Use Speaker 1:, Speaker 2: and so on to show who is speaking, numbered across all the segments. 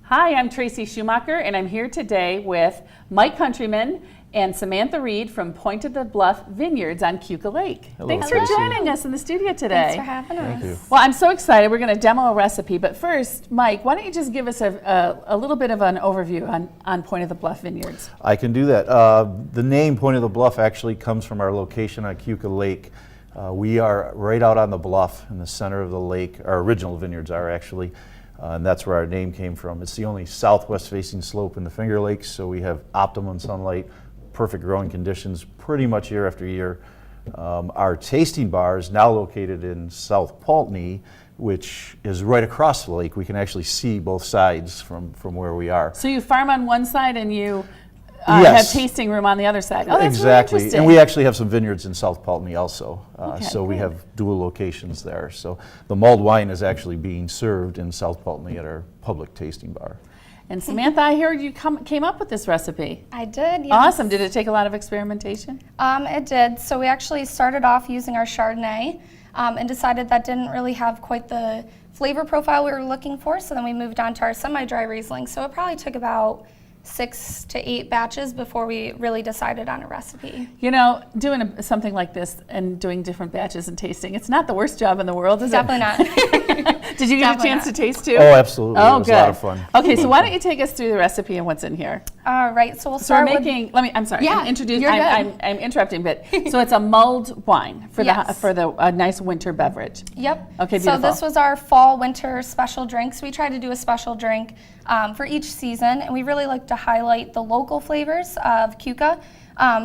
Speaker 1: Hi, I'm Tracy Schuhmacher, and I'm here today with Mike Countryman and Samantha Reed from Point of the Bluff Vineyards on Keuka Lake.
Speaker 2: Hello,
Speaker 1: Thanks
Speaker 2: Tracy.
Speaker 1: for joining us in the studio today.
Speaker 3: Thanks for having us.
Speaker 2: Thank you.
Speaker 1: Well, I'm so excited. We're going to demo a recipe, but first, Mike, why don't you just give us a little bit of an overview on Point of the Bluff Vineyards?
Speaker 2: I can do that. The name Point of the Bluff actually comes from our location on Keuka Lake. We are right out on the bluff in the center of the lake. Our original vineyards are actually, and that's where our name came from. It's the only southwest facing slope in the Finger Lakes, so we have optimum sunlight, perfect growing conditions pretty much year after year. Our tasting bar is now located in South Paltney, which is right across the lake. We can actually see both sides from where we are.
Speaker 1: So you farm on one side and you
Speaker 2: Yes.
Speaker 1: have tasting room on the other side. Oh, that's
Speaker 2: Exactly,
Speaker 1: really interesting.
Speaker 2: and we actually have some vineyards in South Paltney also,
Speaker 1: Okay,
Speaker 2: so we
Speaker 1: great.
Speaker 2: have dual locations there. So the mulled wine is actually being served in South Paltney at our public tasting bar.
Speaker 1: And Samantha, I heard you came up with this recipe.
Speaker 3: I did, yes.
Speaker 1: Awesome. Did it take a lot of experimentation?
Speaker 3: It did. So we actually started off using our Chardonnay and decided that didn't really have quite the flavor profile we were looking for, so then we moved on to our semi-dry Riesling. So it probably took about 6 to 8 batches before we really decided on a recipe.
Speaker 1: You know, doing something like this and doing different batches and tasting, it's not the worst job in the world, is
Speaker 3: Definitely
Speaker 1: it?
Speaker 3: not.
Speaker 1: Did you get a
Speaker 3: Definitely
Speaker 1: chance
Speaker 3: not.
Speaker 1: to taste too?
Speaker 2: Oh, absolutely,
Speaker 1: Oh,
Speaker 2: it was
Speaker 1: good.
Speaker 2: a lot of fun.
Speaker 1: Okay, so why don't you take us through the recipe and what's in here?
Speaker 3: All right, so we'll
Speaker 1: So we're
Speaker 3: start with...
Speaker 1: making, I'm sorry,
Speaker 3: Yeah,
Speaker 1: I'm introducing,
Speaker 3: you're
Speaker 1: I'm interrupting, but so it's a mulled wine for
Speaker 3: Yes.
Speaker 1: a nice winter beverage.
Speaker 3: Yep.
Speaker 1: Okay,
Speaker 3: So
Speaker 1: beautiful.
Speaker 3: this was our fall winter special drink. So we try to do a special drink for each season, and we really like to highlight the local flavors of Keuka.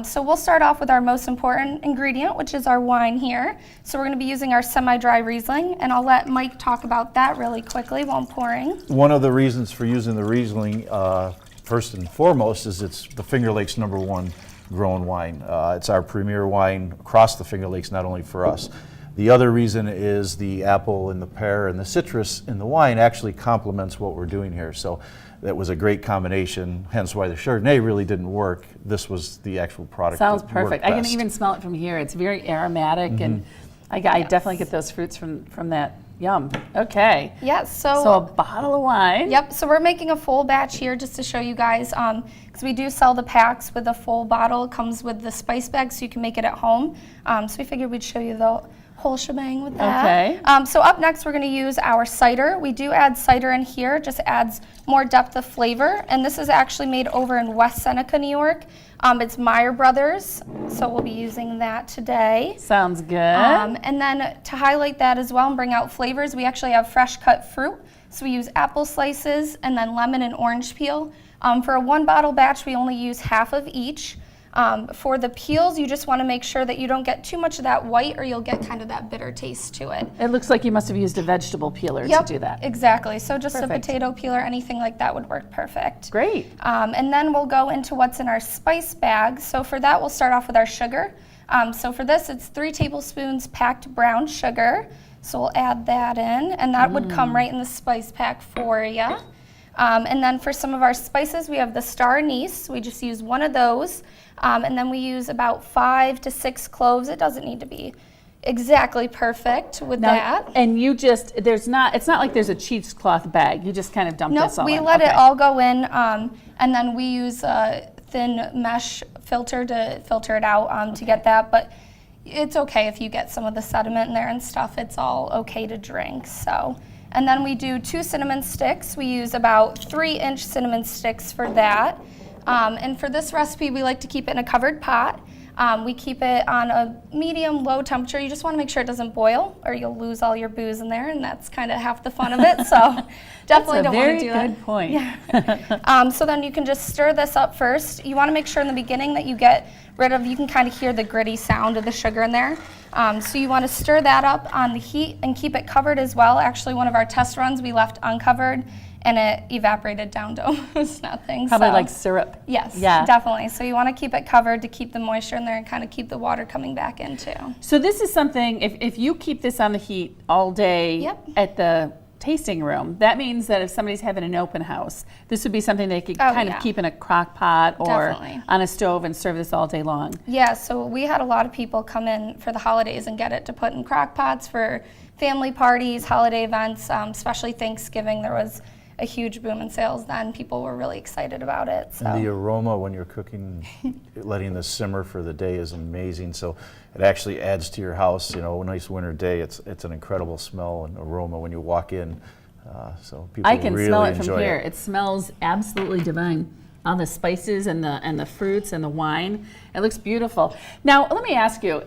Speaker 3: So we'll start off with our most important ingredient, which is our wine here. So we're going to be using our semi-dry Riesling, and I'll let Mike talk about that really quickly while I'm pouring.
Speaker 2: One of the reasons for using the Riesling, first and foremost, is it's the Finger Lakes #1 grown wine. It's our premier wine across the Finger Lakes, not only for us. The other reason is the apple and the pear and the citrus in the wine actually complements what we're doing here. So that was a great combination, hence why the Chardonnay really didn't work. This was the actual product
Speaker 1: Sounds
Speaker 2: that worked
Speaker 1: perfect. I can
Speaker 2: best.
Speaker 1: even smell it from here. It's very aromatic, and I definitely get those fruits from that. Yum. Okay.
Speaker 3: Yeah,
Speaker 1: So a bottle of wine.
Speaker 3: Yep, so we're making a full batch here just to show you guys, because we do sell the packs with a full bottle. It comes with the spice bag, so you can make it at home. So we figured we'd show you the whole shebang with that.
Speaker 1: Okay.
Speaker 3: So up next, we're going to use our cider. We do add cider in here, just adds more depth of flavor. And this is actually made over in West Seneca, New York. It's Meyer Brothers, so we'll be using that today.
Speaker 1: Sounds good.
Speaker 3: And then to highlight that as well and bring out flavors, we actually have fresh cut fruit. So we use apple slices and then lemon and orange peel. For a 1 bottle batch, we only use half of each. For the peels, you just want to make sure that you don't get too much of that white or you'll get kind of that bitter taste to it.
Speaker 1: It looks like you must have used a vegetable peeler to do that.
Speaker 3: Exactly. So just
Speaker 1: Perfect.
Speaker 3: a potato peeler, anything like that would work perfect.
Speaker 1: Great.
Speaker 3: And then we'll go into what's in our spice bag. So for that, we'll start off with our sugar. So for this, it's 3 tablespoons packed brown sugar. So we'll add that in, and that would come right in the spice pack for you. And then for some of our spices, we have the star anise. We just use one of those. And then we use about 5 to 6 cloves. It doesn't need to be exactly perfect with that.
Speaker 1: And you just, it's not like there's a cheesecloth bag. You just kind of dump this all
Speaker 3: we
Speaker 1: in.
Speaker 3: let it
Speaker 1: Okay.
Speaker 3: all go in, and then we use a thin mesh filter to filter it out to get that. But it's okay if you get some of the sediment in there and stuff. It's all okay to drink. So. And then we do 2 cinnamon sticks. We use about 3-inch cinnamon sticks for that. And for this recipe, we like to keep it in a covered pot. We keep it on a medium low temperature. You just want to make sure it doesn't boil or you'll lose all your booze in there, and that's kind of half the fun of it. So definitely don't want to do that.
Speaker 1: Very good point.
Speaker 3: Yeah. So then you can just stir this up first. You want to make sure in the beginning that you get rid of, you can kind of hear the gritty sound of the sugar in there. So you want to stir that up on the heat and keep it covered as well. Actually, one of our test runs we left uncovered and it evaporated down to almost nothing.
Speaker 1: Probably
Speaker 3: so.
Speaker 1: like syrup.
Speaker 3: Yes,
Speaker 1: Yeah.
Speaker 3: definitely. So you want to keep it covered to keep the moisture in there and kind of keep the water coming back in too.
Speaker 1: So this is something, if you keep this on the heat all day
Speaker 3: Yep.
Speaker 1: at the tasting room, that means that if somebody's having an open house, this would be something they could kind of keep in a crock pot or
Speaker 3: Definitely.
Speaker 1: on a stove and serve this all day long.
Speaker 3: Yeah, so we had a lot of people come in for the holidays and get it to put in crock pots for family parties, holiday events, especially Thanksgiving. There was a huge boom in sales then. People were really excited about it. So.
Speaker 2: And the aroma when you're cooking, letting this simmer for the day is amazing. So it actually adds to your house. You know, a nice winter day, it's an incredible smell and aroma when you walk in. So people
Speaker 1: I can
Speaker 2: really
Speaker 1: smell it from
Speaker 2: enjoy
Speaker 1: here.
Speaker 2: it.
Speaker 1: It smells absolutely divine. All the spices and the fruits and the wine. It looks beautiful. Now, let me ask you: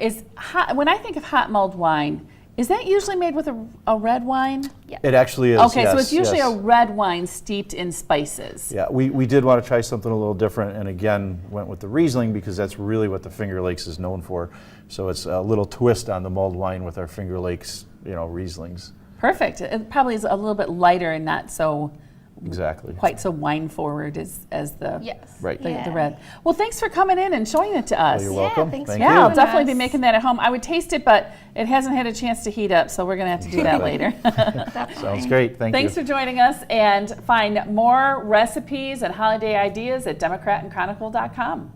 Speaker 1: when I think of hot mulled wine, is that usually made with a red wine?
Speaker 3: Yeah.
Speaker 2: It actually is.
Speaker 1: Okay,
Speaker 2: yes,
Speaker 1: so it's usually
Speaker 2: yes.
Speaker 1: a red wine steeped in spices.
Speaker 2: Yeah, we did want to try something a little different, and again went with the Riesling because that's really what the Finger Lakes is known for. So it's a little twist on the mulled wine with our Finger Lakes, Rieslings.
Speaker 1: Perfect. It probably is a little bit lighter and not so
Speaker 2: Exactly.
Speaker 1: quite so wine forward as the
Speaker 3: Yes.
Speaker 2: Right.
Speaker 1: the red. Well, thanks for coming in and showing it to us.
Speaker 2: Well, you're welcome.
Speaker 3: Yeah, thanks
Speaker 2: Thank
Speaker 3: for
Speaker 2: you.
Speaker 1: Yeah, I'll
Speaker 3: having
Speaker 1: definitely be
Speaker 3: us.
Speaker 1: making that at home. I would taste it, but it hasn't had a chance to heat up, so we're going to have to do that later.
Speaker 2: Sounds great. Thank
Speaker 1: Thanks
Speaker 2: you.
Speaker 1: for joining us, and find more recipes and holiday ideas at democratandchronicle.com.